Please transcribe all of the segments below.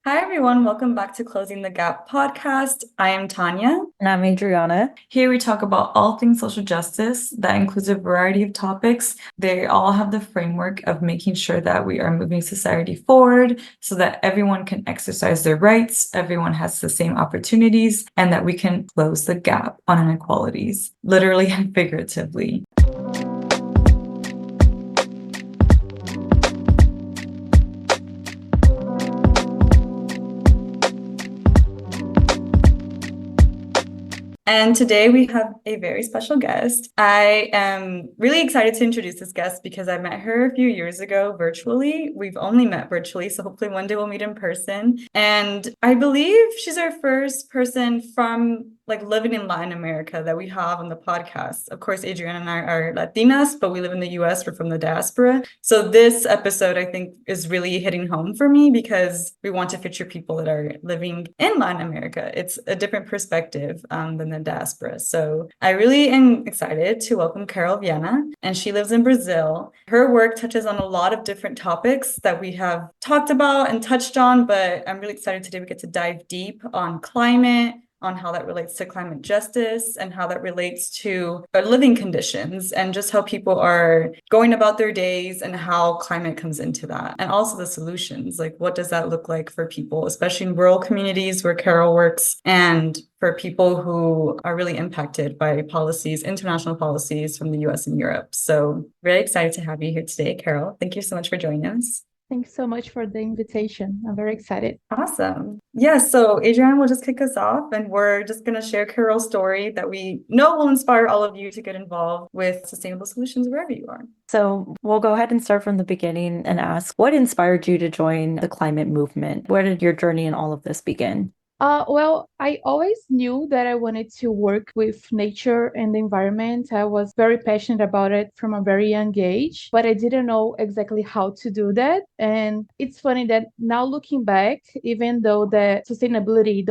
Hi, everyone. Welcome back to Closing the Gap podcast. I am Tanya. And I'm Adriana. Here we talk about all things social justice. That includes a variety of topics. They all have the framework of making sure that we are moving society forward so that everyone can exercise their rights, everyone has the same opportunities, and that we can close the gap on inequalities, literally and figuratively. And today we have a very special guest. I am really excited to introduce this guest because I met her a few years ago virtually. We've only met virtually, so hopefully one day we'll meet in person. And I believe she's our first person from living in Latin America that we have on the podcast. Of course, Adriana and I are Latinas, but we live in the US. We're from the diaspora. So this episode, I think, is really hitting home for me because we want to feature people that are living in Latin America. It's a different perspective than the diaspora. So I really am excited to welcome Carol Viana, and she lives in Brazil. Her work touches on a lot of different topics that we have talked about and touched on, but I'm really excited today we get to dive deep on climate, on how that relates to climate justice and how that relates to our living conditions and just how people are going about their days and how climate comes into that. And also the solutions, like what does that look like for people, especially in rural communities where Carol works, and for people who are really impacted by policies, international policies from the US and Europe. So very excited to have you here today, Carol. Thank you so much for joining us. Thanks so much for the invitation. I'm very excited. Awesome. Yeah, so Adrienne will just kick us off, and we're just going to share Carol's story that we know will inspire all of you to get involved with sustainable solutions wherever you are. So we'll go ahead and start from the beginning and ask, what inspired you to join the climate movement? Where did your journey in all of this begin? Well, I always knew that I wanted to work with nature and the environment. I was very passionate about it from a very young age, but I didn't know exactly how to do that. And it's funny that now looking back, even though the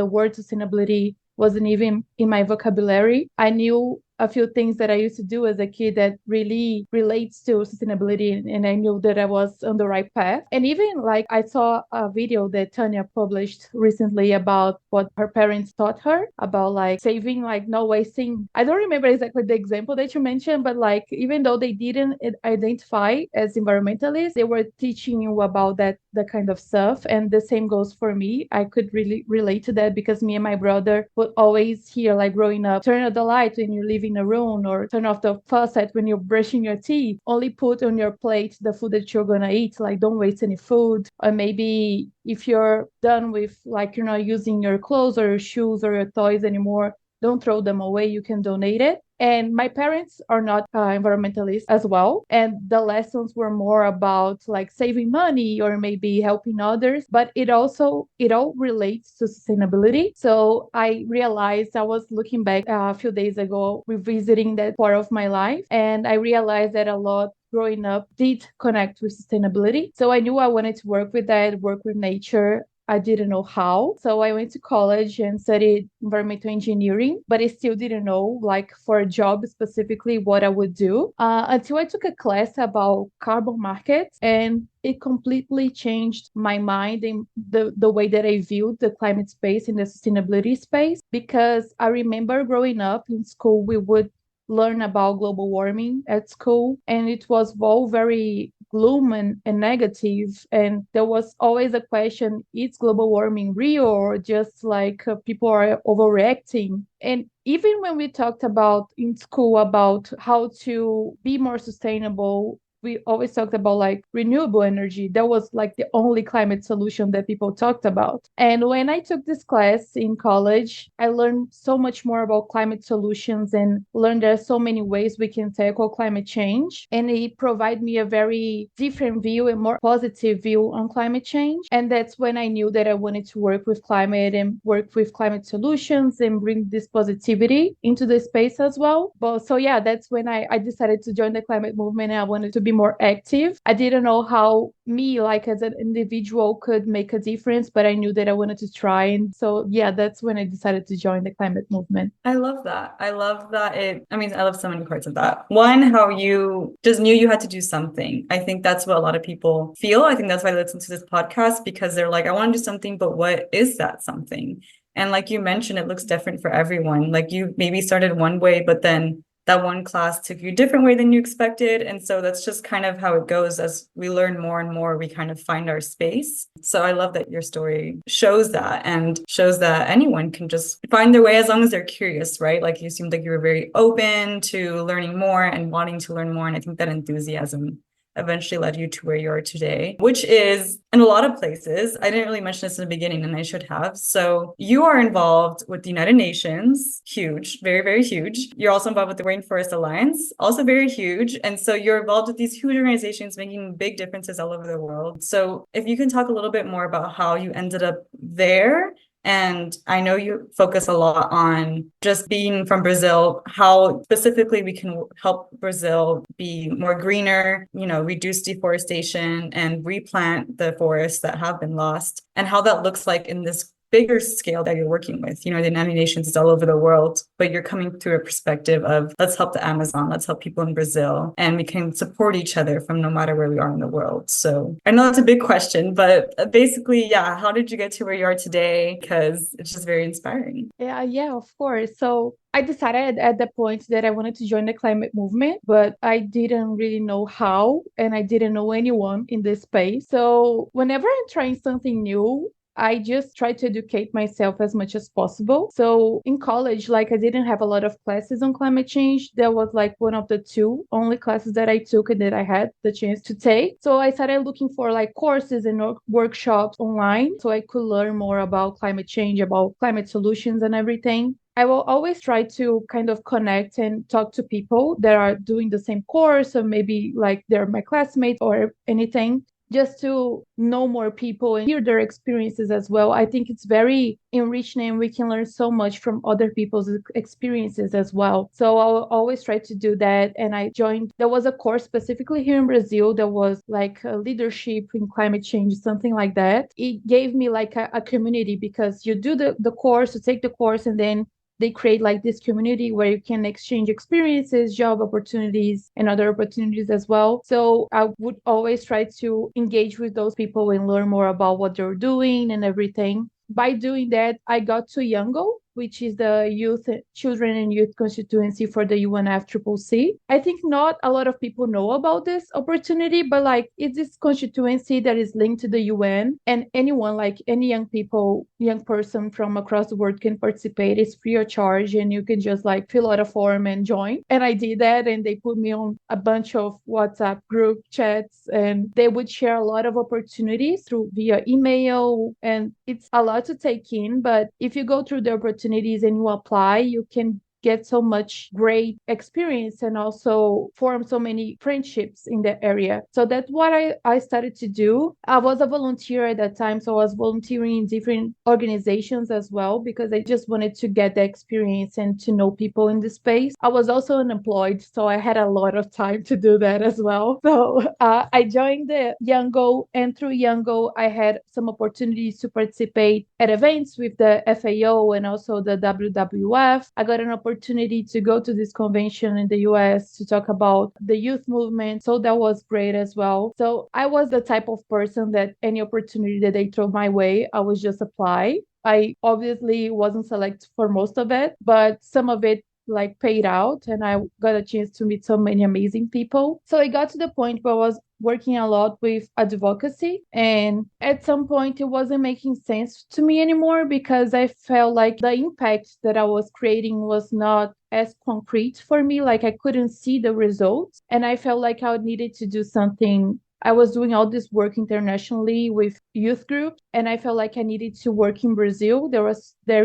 word sustainability wasn't even in my vocabulary, I knew a few things that I used to do as a kid that really relates to sustainability, and I knew that I was on the right path. And even like I saw a video that Tanya published recently about what her parents taught her about like saving, like not wasting. I don't remember exactly the example that you mentioned, but like even though they didn't identify as environmentalists, they were teaching you about that kind of stuff. And the same goes for me. I could really relate to that because me and my brother would always hear, like growing up, turn on the light when you're leaving a room, or turn off the faucet when you're brushing your teeth. Only put on your plate the food that you're gonna eat. Like don't waste any food. Or maybe if you're done with, like you're not using your clothes or your shoes or your toys anymore, don't throw them away. You can donate it. And my parents are not environmentalists as well. And the lessons were more about like saving money or maybe helping others. But it all relates to sustainability. So I realized, I was looking back a few days ago, revisiting that part of my life. And I realized that a lot growing up did connect with sustainability. So I knew I wanted to work with that, work with nature. I didn't know how. So I went to college and studied environmental engineering, but I still didn't know, like for a job specifically, what I would do until I took a class about carbon markets. And it completely changed my mind and the way that I viewed the climate space and the sustainability space. Because I remember growing up in school, we would learn about global warming at school, and it was all very gloom and negative. And there was always a question, is global warming real or just like people are overreacting? And even when we talked about in school about how to be more sustainable, we always talked about like renewable energy. That was like the only climate solution that people talked about. And when I took this class in college, I learned so much more about climate solutions and learned there are so many ways we can tackle climate change. And it provided me a very different view and more positive view on climate change. And that's when I knew that I wanted to work with climate and work with climate solutions and bring this positivity into the space as well. But so yeah, that's when I decided to join the climate movement, and I wanted to be more active. I didn't know how me, like as an individual, could make a difference, but I knew that I wanted to try. And so, yeah, that's when I decided to join the climate movement. I love that. I love that I love so many parts of that. One, how you just knew you had to do something. I think that's what a lot of people feel. I think that's why I listen to this podcast, because they're like, I want to do something, but what is that something? And like you mentioned, it looks different for everyone. Like you maybe started one way, but then that one class took you a different way than you expected. And so that's just kind of how it goes. As we learn more and more, we kind of find our space. So I love that your story shows that, and shows that anyone can just find their way as long as they're curious, right? Like you seemed like you were very open to learning more and wanting to learn more. And I think that enthusiasm eventually led you to where you are today, which is in a lot of places. I didn't really mention this in the beginning, and I should have. So you are involved with the United Nations, huge, very, very huge. You're also involved with the Rainforest Alliance, also very huge. And so you're involved with these huge organizations making big differences all over the world. So if you can talk a little bit more about how you ended up there. And I know you focus a lot on just being from Brazil, how specifically we can help Brazil be more greener, reduce deforestation and replant the forests that have been lost, and how that looks like in this bigger scale that you're working with. The United Nations is all over the world, but you're coming through a perspective of let's help the Amazon, let's help people in Brazil, and we can support each other from no matter where we are in the world. So I know that's a big question, but basically, yeah, how did you get to where you are today? Because it's just very inspiring. Yeah, of course. So I decided at the point that I wanted to join the climate movement, but I didn't really know how, and I didn't know anyone in this space. So whenever I'm trying something new, I just try to educate myself as much as possible. So in college, like I didn't have a lot of classes on climate change. That was like one of the two only classes that I took and that I had the chance to take. So I started looking for like courses and workshops online so I could learn more about climate change, about climate solutions and everything. I will always try to kind of connect and talk to people that are doing the same course, or maybe like they're my classmates or anything, just to know more people and hear their experiences as well. I think it's very enriching, and we can learn so much from other people's experiences as well. So I'll always try to do that. And I joined, there was a course specifically here in Brazil that was like a leadership in climate change, something like that. It gave me like a community, because you do the course, you take the course, and then they create like this community where you can exchange experiences, job opportunities, and other opportunities as well. So I would always try to engage with those people and learn more about what they're doing and everything. By doing that, I got to Yango, which is the children and youth constituency for the UNFCCC. I think not a lot of people know about this opportunity, but like it's this constituency that is linked to the UN, and anyone, like any young person from across the world can participate. It's free of charge, and you can just like fill out a form and join. And I did that, and they put me on a bunch of WhatsApp group chats, and they would share a lot of opportunities through via email, and it's a lot to take in. But if you go through the opportunities and you apply, you can get so much great experience and also form so many friendships in the area. So that's what I started to do. I was a volunteer at that time, so I was volunteering in different organizations as well, because I just wanted to get the experience and to know people in the space. I was also unemployed, so I had a lot of time to do that as well. So I joined the Yango, and through Yango, I had some opportunities to participate at events with the FAO and also the WWF. I got an opportunity to go to this convention in the US to talk about the youth movement. So that was great as well. So I was the type of person that any opportunity that they throw my way, I would just apply. I obviously wasn't selected for most of it, but some of it like paid out, and I got a chance to meet so many amazing people. So I got to the point where I was working a lot with advocacy, and at some point it wasn't making sense to me anymore, because I felt like the impact that I was creating was not as concrete for me. Like I couldn't see the results, and I felt like I needed to do something. I was doing all this work internationally with youth groups, and I felt like I needed to work in Brazil. There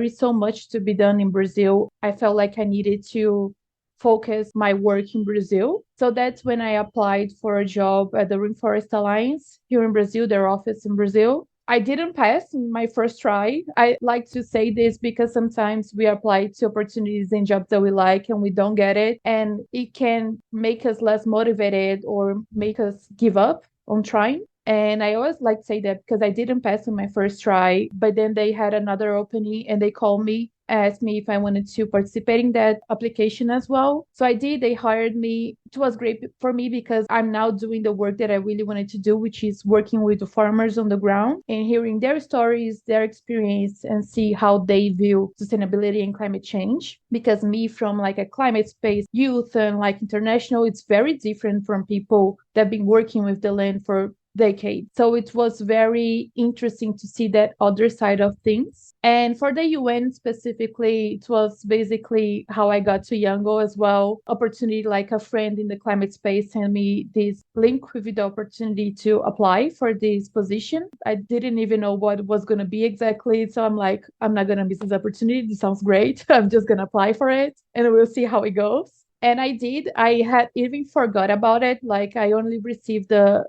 is so much to be done in Brazil. I felt like I needed to focus my work in Brazil. So that's when I applied for a job at the Rainforest Alliance here in Brazil, their office in Brazil. I didn't pass in my first try. I like to say this because sometimes we apply to opportunities in jobs that we like and we don't get it. And it can make us less motivated or make us give up on trying. And I always like to say that because I didn't pass on my first try, but then they had another opening and they called me, asked me if I wanted to participate in that application as well. So I did. They hired me. It was great for me because I'm now doing the work that I really wanted to do, which is working with the farmers on the ground and hearing their stories, their experience, and see how they view sustainability and climate change. Because me from like a climate space youth and like international, it's very different from people that have been working with the land for decade. So it was very interesting to see that other side of things. And for the UN specifically, it was basically how I got to Yango as well. Opportunity, like a friend in the climate space sent me this link with the opportunity to apply for this position. I didn't even know what it was going to be exactly. So I'm like, I'm not going to miss this opportunity. This sounds great. I'm just going to apply for it and we'll see how it goes. And I did. I had even forgot about it. Like I only received the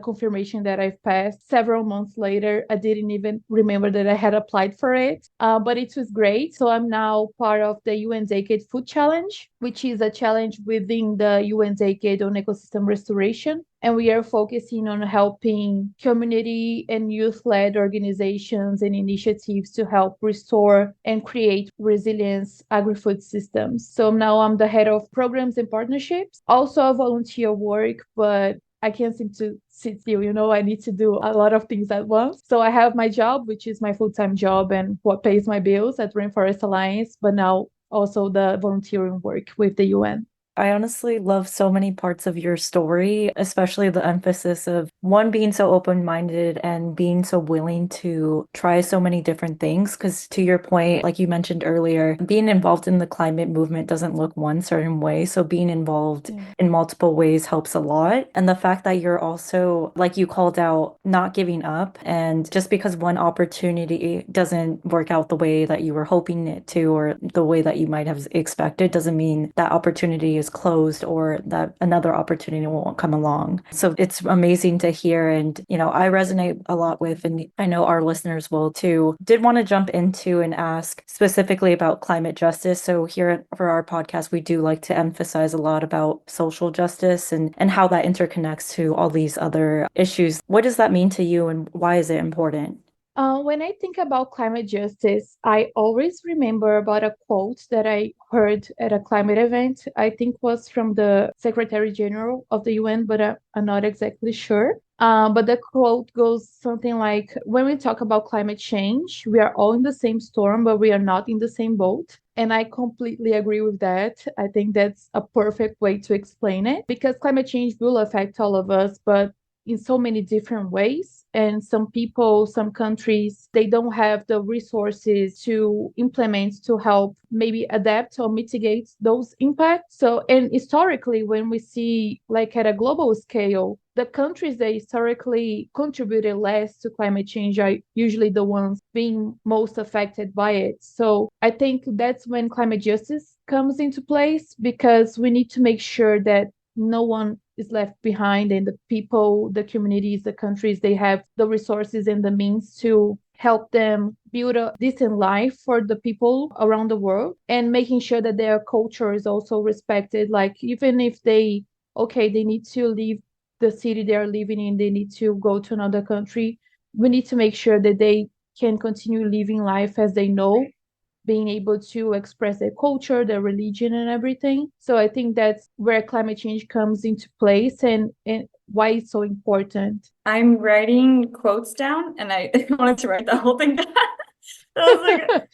confirmation that I've passed several months later. I didn't even remember that I had applied for it. But it was great. So I'm now part of the UN Decade Food Challenge, which is a challenge within the UN Decade on ecosystem restoration. And we are focusing on helping community and youth-led organizations and initiatives to help restore and create resilience agri-food systems. So now I'm the head of programs and partnerships, also volunteer work, but I can't seem to sit still, I need to do a lot of things at once. So I have my job, which is my full-time job and what pays my bills at Rainforest Alliance, but now also the volunteering work with the UN. I honestly love so many parts of your story, especially the emphasis of one being so open-minded and being so willing to try so many different things. Because to your point, like you mentioned earlier, being involved in the climate movement doesn't look one certain way. So being involved in multiple ways helps a lot. And the fact that you're also, like you called out, not giving up. And just because one opportunity doesn't work out the way that you were hoping it to or the way that you might have expected doesn't mean that opportunity is closed or that another opportunity won't come along. So it's amazing to hear. And, I resonate a lot with, and I know our listeners will too. Did want to jump into and ask specifically about climate justice. So here for our podcast, we do like to emphasize a lot about social justice and how that interconnects to all these other issues. What does that mean to you and why is it important? When I think about climate justice, I always remember about a quote that I heard at a climate event. I think was from the Secretary General of the UN, but I'm not exactly sure. But the quote goes something like, when we talk about climate change, we are all in the same storm, but we are not in the same boat. And I completely agree with that. I think that's a perfect way to explain it because climate change will affect all of us, but in so many different ways. And some people, some countries, they don't have the resources to implement to help maybe adapt or mitigate those impacts. So, and historically, when we see like at a global scale, the countries that historically contributed less to climate change are usually the ones being most affected by it. So I think that's when climate justice comes into place because we need to make sure that no one is left behind and the people, the communities, the countries, they have the resources and the means to help them build a decent life for the people around the world and making sure that their culture is also respected. Like even if they need to leave the city they are living in, they need to go to another country, we need to make sure that they can continue living life as they know, being able to express their culture, their religion, and everything. So I think that's where climate change comes into place and why it's so important. I'm writing quotes down and I wanted to write the whole thing down. I was like,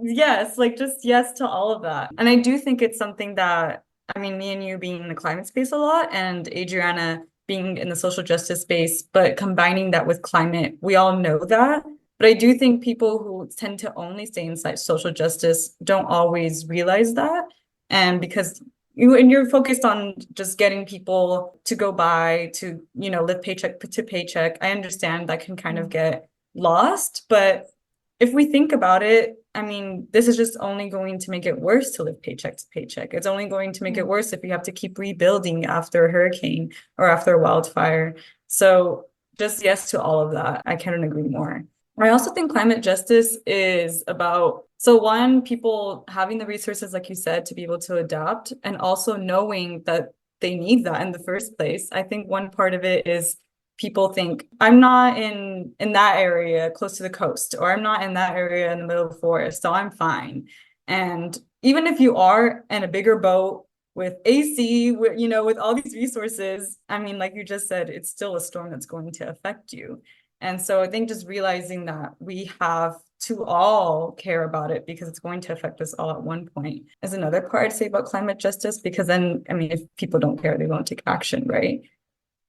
yes, like just yes to all of that. And I do think it's something that, me and you being in the climate space a lot and Adriana being in the social justice space, but combining that with climate, we all know that. But I do think people who tend to only stay inside social justice don't always realize that. And because you're focused on just getting people to go by to, live paycheck to paycheck. I understand that can kind of get lost, but if we think about it, this is just only going to make it worse to live paycheck to paycheck. It's only going to make it worse if you have to keep rebuilding after a hurricane or after a wildfire. So Just yes to all of that. I couldn't agree more. I also think climate justice is about, so one, people having the resources, like you said, to be able to adapt, and also knowing that they need that in the first place. I think one part of it is people think, I'm not in that area close to the coast, or I'm not in that area in the middle of the forest, so I'm fine. And even if you are in a bigger boat with AC, with, with all these resources, I mean, like you just said, it's still a storm that's going to affect you. And so I think just realizing that we have to all care about it because it's going to affect us all at one point is another part to say about climate justice, because then, I mean, if people don't care, they won't take action, right?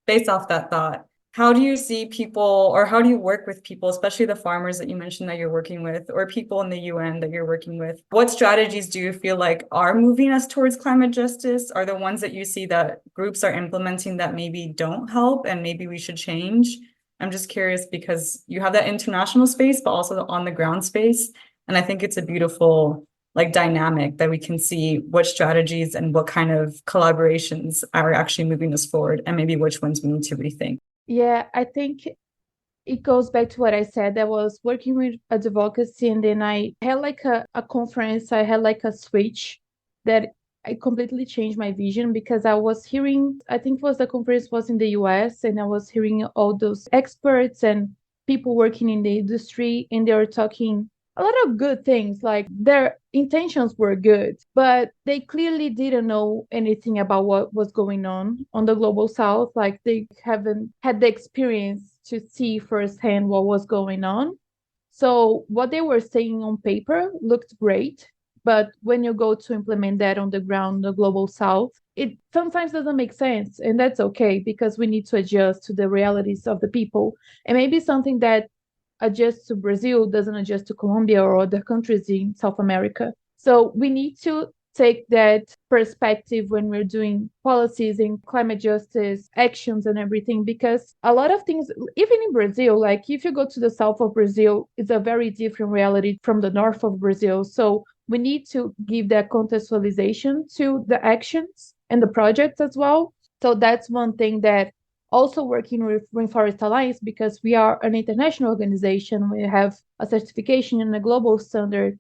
Based off that thought, how do you see people, or how do you work with people, especially the farmers that you mentioned that you're working with, or people in the UN that you're working with? What strategies do you feel like are moving us towards climate justice? Are the ones that you see that groups are implementing that maybe don't help and maybe we should change? I'm just curious because you have that international space, but also the on the ground space. And I think it's a beautiful like dynamic that we can see what strategies and what kind of collaborations are actually moving us forward and maybe which ones we need to rethink. Yeah, I think it goes back to what I said. I was working with advocacy, and then I had like a conference, I had like a switch that I completely changed my vision because I was hearing, I think the conference was in the US, and I was hearing all those experts and people working in the industry, and they were talking a lot of good things, like their intentions were good, but they clearly didn't know anything about what was going on the global south. Like they haven't had the experience to see firsthand what was going on. So what they were saying on paper looked great, but when you go to implement that on the ground, the global south, it sometimes doesn't make sense. And that's okay because we need to adjust to the realities of the people. And maybe something that adjusts to Brazil doesn't adjust to Colombia or other countries in South America. So we need to take that perspective when we're doing policies in climate justice actions and everything, because a lot of things, even in Brazil, like if you go to the south of Brazil, it's a very different reality from the north of Brazil. So we need to give that contextualization to the actions and the projects as well. So that's one thing that also working with Rainforest Alliance, because we are an international organization, we have a certification and a global standard.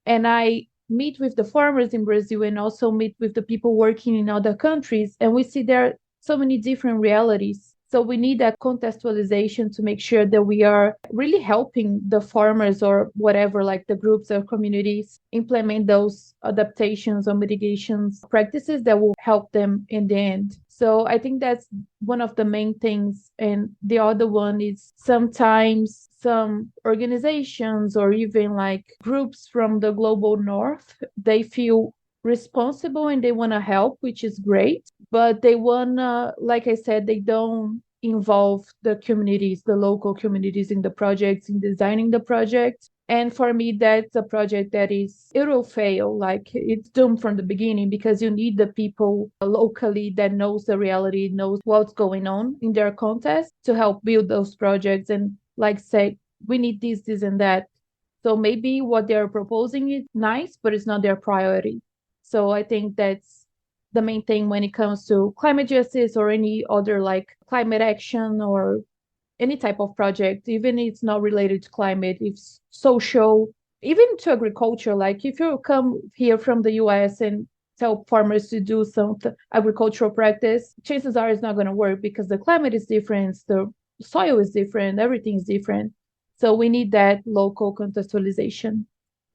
And I meet with the farmers in Brazil and also meet with the people working in other countries. And we see there are so many different realities. So we need that contextualization to make sure that we are really helping the farmers or whatever, like the groups or communities, implement those adaptations or mitigations practices that will help them in the end. So I think that's one of the main things. And the other one is sometimes some organizations or even like groups from the global north, they feel responsible and they want to help, which is great, but they want to, like I said, they don't involve the communities, the local communities in the projects, in designing the project. And for me, that's a project that it will fail. Like it's doomed from the beginning because you need the people locally that knows the reality, knows what's going on in their context to help build those projects and like say, we need this, and that. So maybe what they're proposing is nice, but it's not their priority. So I think that's the main thing when it comes to climate justice or any other like climate action or any type of project, even if it's not related to climate, it's social, even to agriculture. Like if you come here from the US and tell farmers to do some agricultural practice, chances are it's not going to work because the climate is different, the soil is different, everything's different. So we need that local contextualization.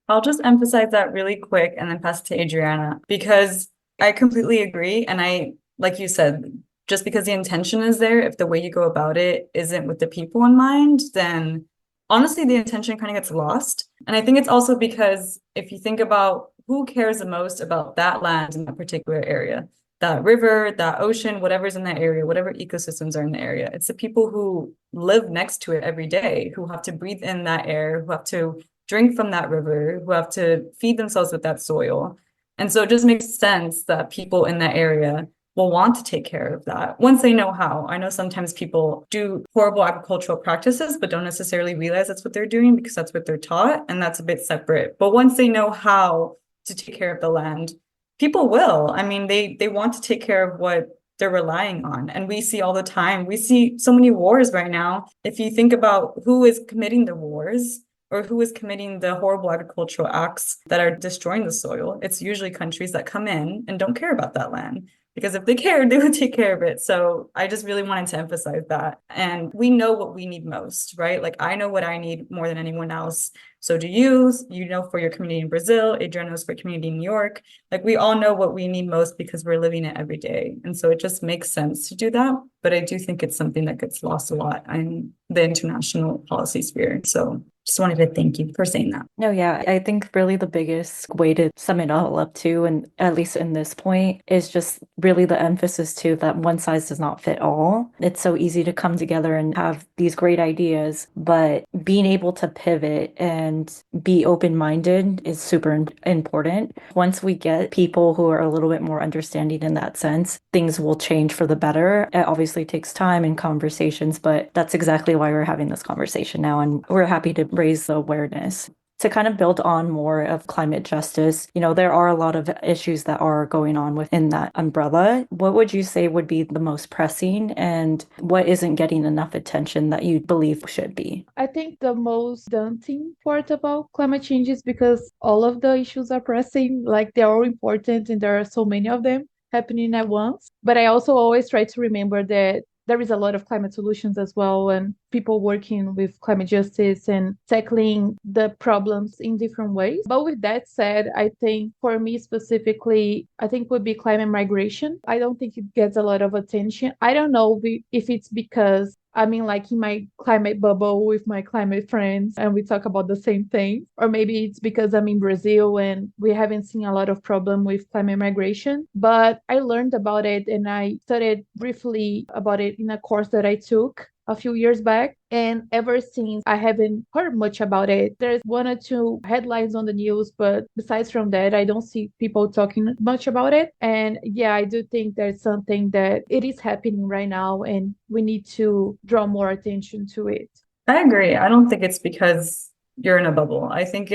I'll just emphasize that really quick and then pass it to Adriana because I completely agree. And I, like you said, just because the intention is there, if the way you go about it isn't with the people in mind, then honestly, the intention kind of gets lost. And I think it's also because if you think about who cares the most about that land in that particular area, that river, that ocean, whatever's in that area, whatever ecosystems are in the area, it's the people who live next to it every day, who have to breathe in that air, who have to drink from that river, who have to feed themselves with that soil. And so it just makes sense that people in that area will want to take care of that once they know how. I know sometimes people do horrible agricultural practices, but don't necessarily realize that's what they're doing because that's what they're taught, and that's a bit separate. But once they know how to take care of the land, people will. I mean, they want to take care of what they're relying on. And we see all the time, we see so many wars right now. If you think about who is committing the wars, or who is committing the horrible agricultural acts that are destroying the soil, it's usually countries that come in and don't care about that land. Because if they cared, they would take care of it. So I just really wanted to emphasize that. And we know what we need most, right? Like I know what I need more than anyone else. So do you, you know, for your community in Brazil, Adrian knows for community in New York. Like we all know what we need most because we're living it every day. And so it just makes sense to do that. But I do think it's something that gets lost a lot in the international policy sphere. So just wanted to thank you for saying that. No, yeah, I think really the biggest way to sum it all up to, and at least in this point, is just really the emphasis to that one size does not fit all. It's so easy to come together and have these great ideas, but being able to pivot and be open-minded is super important. Once we get people who are a little bit more understanding in that sense, things will change for the better. It obviously takes time and conversations, but that's exactly why we're having this conversation now, and we're happy to raise the awareness. To kind of build on more of climate justice, there are a lot of issues that are going on within that umbrella. What would you say would be the most pressing, and what isn't getting enough attention that you believe should be? I think the most daunting part about climate change is because all of the issues are pressing, like they're all important and there are so many of them happening at once. But I also always try to remember that there is a lot of climate solutions as well, and people working with climate justice and tackling the problems in different ways. But with that said, I think for me specifically, I think would be climate migration. I don't think it gets a lot of attention. I don't know if it's because like in my climate bubble with my climate friends and we talk about the same thing. Or maybe it's because I'm in Brazil and we haven't seen a lot of problem with climate migration. But I learned about it and I studied briefly about it in a course that I took a few years back. And ever since, I haven't heard much about it. There's one or two headlines on the news, but besides from that, I don't see people talking much about it. And yeah, I do think there's something that it is happening right now, and we need to draw more attention to it. I agree. I don't think it's because you're in a bubble. I think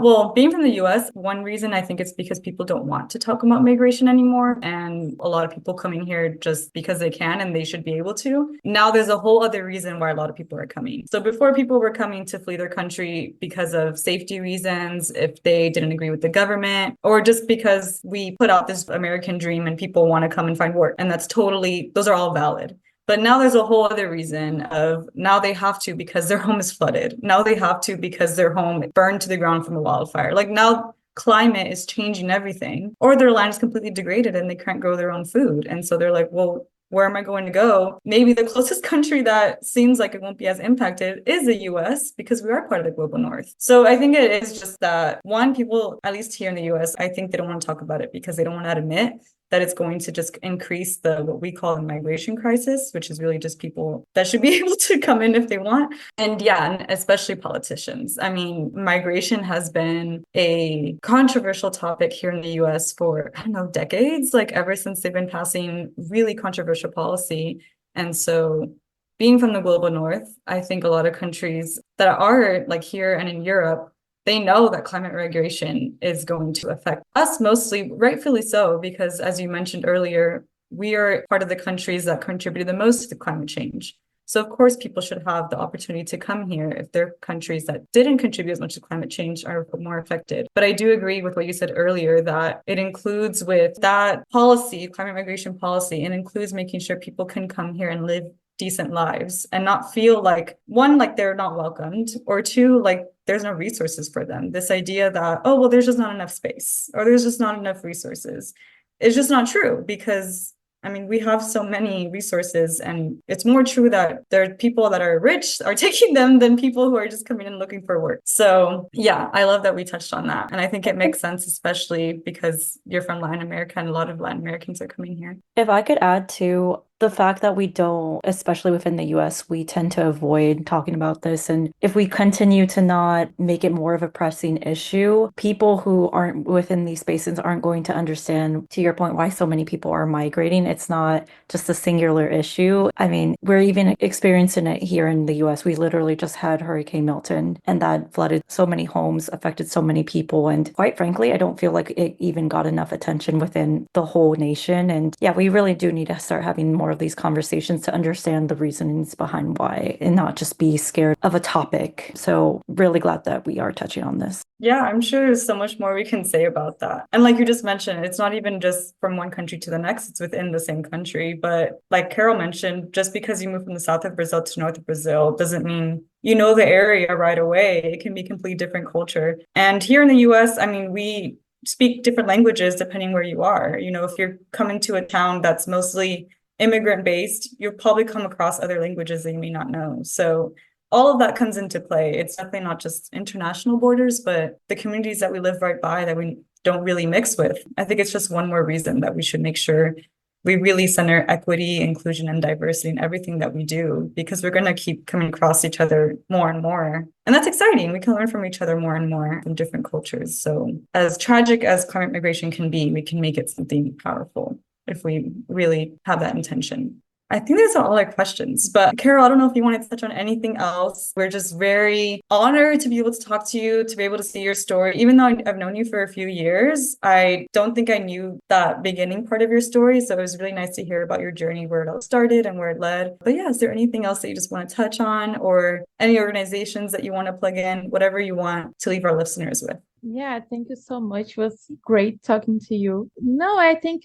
well, being from the US, one reason I think it's because people don't want to talk about migration anymore. And a lot of people coming here just because they can and they should be able to. Now there's a whole other reason why a lot of people are coming. So before, people were coming to flee their country because of safety reasons, if they didn't agree with the government, or just because we put out this American dream and people want to come and find work. And those are all valid. But now there's a whole other reason of now they have to because their home is flooded. Now they have to because their home burned to the ground from a wildfire. Like now climate is changing everything, or their land is completely degraded and they can't grow their own food. And so they're like, well, where am I going to go? Maybe the closest country that seems like it won't be as impacted is the US because we are part of the global north. So I think it is just that one, people, at least here in the US, I think they don't want to talk about it because they don't want to admit that it's going to just increase what we call the migration crisis, which is really just people that should be able to come in if they want. And yeah, and especially politicians. I mean, migration has been a controversial topic here in the US for, I don't know, decades, like ever since they've been passing really controversial policy. And so being from the global north, I think a lot of countries that are like here and in Europe, they know that climate migration is going to affect us mostly, rightfully so, because as you mentioned earlier, we are part of the countries that contributed the most to climate change. So of course, people should have the opportunity to come here if they're countries that didn't contribute as much to climate change are more affected. But I do agree with what you said earlier, that it includes with that policy, climate migration policy, it includes making sure people can come here and live decent lives and not feel like, one, like they're not welcomed, or two, like there's no resources for them. This idea that, oh, well, there's just not enough space or there's just not enough resources. It's just not true because I mean, we have so many resources, and it's more true that there are people that are rich are taking them than people who are just coming in looking for work. So yeah, I love that we touched on that. And I think it makes sense, especially because you're from Latin America and a lot of Latin Americans are coming here. If I could add to, the fact that we don't, especially within the US, we tend to avoid talking about this. And if we continue to not make it more of a pressing issue, people who aren't within these spaces aren't going to understand, to your point, why so many people are migrating. It's not just a singular issue. I mean, we're even experiencing it here in the US. We literally just had Hurricane Milton, and that flooded so many homes, affected so many people. And quite frankly, I don't feel like it even got enough attention within the whole nation. And yeah, we really do need to start having more of these conversations to understand the reasons behind why and not just be scared of a topic. So really glad that we are touching on this. Yeah, I'm sure there's so much more we can say about that. And like you just mentioned, it's not even just from one country to the next, it's within the same country. But like Carol mentioned, just because you move from the south of Brazil to north of Brazil doesn't mean you know the area right away. It can be a completely different culture. And here in the US, I mean, we speak different languages depending where you are. You know, if you're coming to a town that's mostly immigrant based, you'll probably come across other languages that you may not know. So all of that comes into play. It's definitely not just international borders, but the communities that we live right by that we don't really mix with. I think it's just one more reason that we should make sure we really center equity, inclusion, and diversity in everything that we do, because we're going to keep coming across each other more and more. And that's exciting. We can learn from each other more and more from different cultures. So as tragic as climate migration can be, we can make it something powerful if we really have that intention. I think those are all our questions. But Carol, I don't know if you want to touch on anything else. We're just very honored to be able to talk to you, to be able to see your story. Even though I've known you for a few years, I don't think I knew that beginning part of your story. So it was really nice to hear about your journey, where it all started and where it led. But yeah, is there anything else that you just want to touch on, or any organizations that you want to plug in, whatever you want to leave our listeners with? Yeah, thank you so much. It was great talking to you. No, I think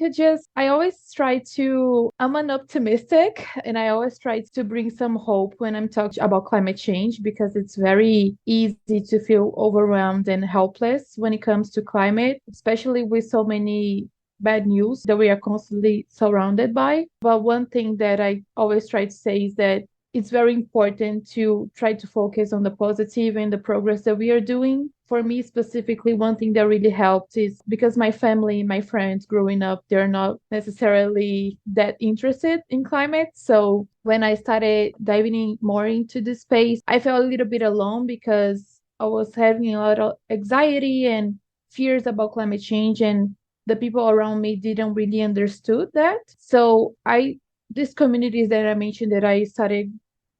I always try I'm an optimistic, and I always try to bring some hope when I'm talking about climate change, because it's very easy to feel overwhelmed and helpless when it comes to climate, especially with so many bad news that we are constantly surrounded by. But one thing that I always try to say is that it's very important to try to focus on the positive and the progress that we are doing. For me specifically, one thing that really helped is because my family, my friends growing up, they're not necessarily that interested in climate. So when I started diving in more into this space, I felt a little bit alone because I was having a lot of anxiety and fears about climate change, and the people around me didn't really understood that. So these communities that I mentioned, that I started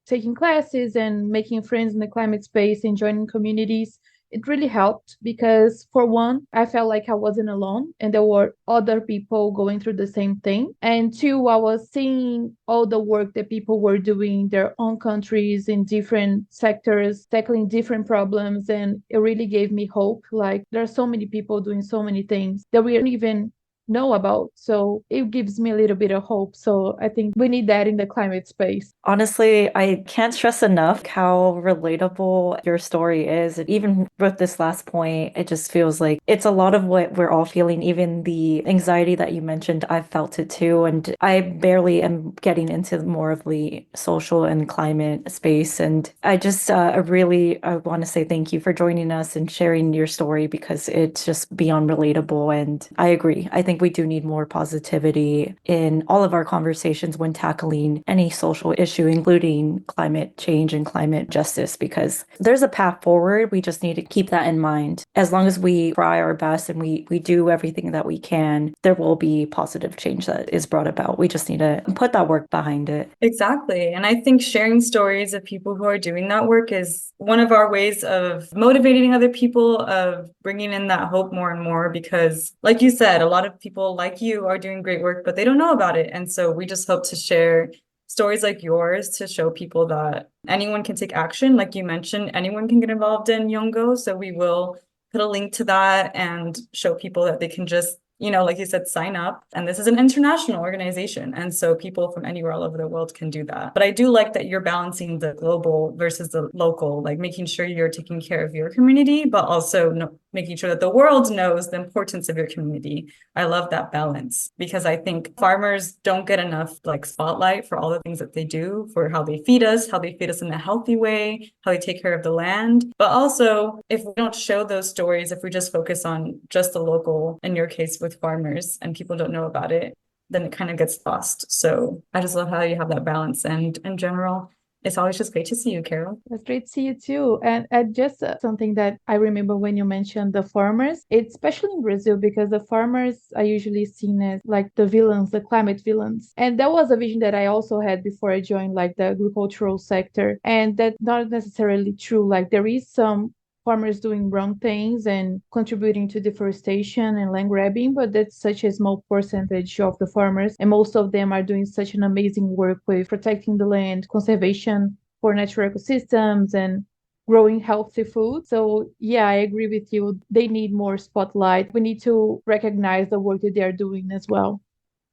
taking classes and making friends in the climate space and joining communities, it really helped because, for one, I felt like I wasn't alone and there were other people going through the same thing. And two, I was seeing all the work that people were doing in their own countries in different sectors, tackling different problems. And it really gave me hope. Like, there are so many people doing so many things that we don't even know about. So it gives me a little bit of hope. So I think we need that in the climate space. Honestly, I can't stress enough how relatable your story is. And even with this last point, it just feels like it's a lot of what we're all feeling. Even the anxiety that you mentioned, I've felt it too. And I barely am getting into more of the social and climate space. And I just I want to say thank you for joining us and sharing your story, because it's just beyond relatable. And I agree. I think we do need more positivity in all of our conversations when tackling any social issue, including climate change and climate justice, because there's a path forward. We just need to keep that in mind. As long as we try our best and we do everything that we can, there will be positive change that is brought about. We just need to put that work behind it. Exactly. And I think sharing stories of people who are doing that work is one of our ways of motivating other people, of bringing in that hope more and more, because like you said, a lot of people like you are doing great work, but they don't know about it. And so we just hope to share stories like yours to show people that anyone can take action. Like you mentioned, anyone can get involved in Yongo. So we will put a link to that and show people that they can just, you know, like you said, sign up. And this is an international organization. And so people from anywhere all over the world can do that. But I do like that you're balancing the global versus the local, like making sure you're taking care of your community, but also making sure that the world knows the importance of your community. I love that balance, because I think farmers don't get enough like spotlight for all the things that they do, for how they feed us, in a healthy way, how they take care of the land. But also, if we don't show those stories, if we just focus on just the local, in your case with farmers, and people don't know about it, then it kind of gets lost. So I just love how you have that balance. And in general, it's always just great to see you, Carol. That's great to see you too. And just something that I remember when you mentioned the farmers, it's especially in Brazil because the farmers are usually seen as like the villains, the climate villains. And that was a vision that I also had before I joined like the agricultural sector. And that's not necessarily true. Like there is some farmers doing wrong things and contributing to deforestation and land grabbing, but that's such a small percentage of the farmers. And most of them are doing such an amazing work with protecting the land, conservation for natural ecosystems, and growing healthy food. So yeah, I agree with you. They need more spotlight. We need to recognize the work that they are doing as well.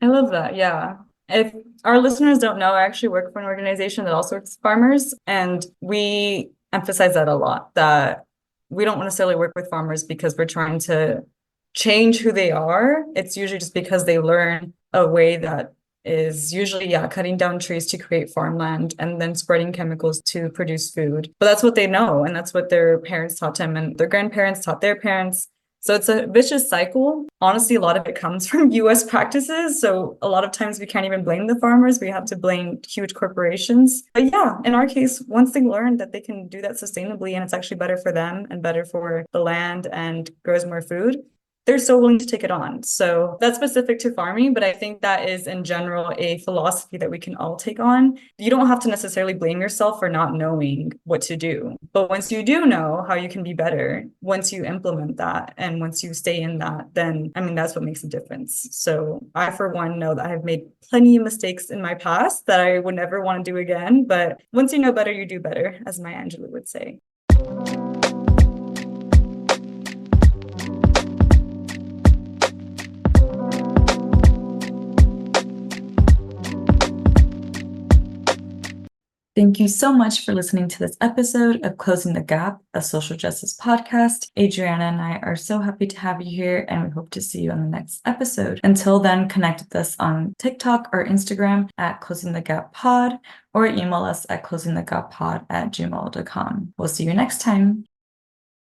I love that. Yeah. If our listeners don't know, I actually work for an organization that also works with farmers, and we emphasize that a lot, that we don't necessarily work with farmers because we're trying to change who they are. It's usually just because they learn a way that is usually, yeah, cutting down trees to create farmland and then spreading chemicals to produce food. But that's what they know, and that's what their parents taught them, and their grandparents taught their parents. So it's a vicious cycle. Honestly, a lot of it comes from US practices. So a lot of times we can't even blame the farmers. We have to blame huge corporations. But yeah, in our case, once they learn that they can do that sustainably and it's actually better for them and better for the land and grows more food, they're so willing to take it on. So that's specific to farming, but I think that is in general a philosophy that we can all take on. You don't have to necessarily blame yourself for not knowing what to do. But once you do know how you can be better, once you implement that and once you stay in that, then I mean, that's what makes a difference. So I, for one, know that I have made plenty of mistakes in my past that I would never want to do again. But once you know better, you do better, as Maya Angelou would say. Thank you so much for listening to this episode of Closing the Gap, a social justice podcast. Adriana and I are so happy to have you here, and we hope to see you on the next episode. Until then, connect with us on TikTok or Instagram at Closing the Gap Pod, or email us at closingthegappod@gmail.com. We'll see you next time.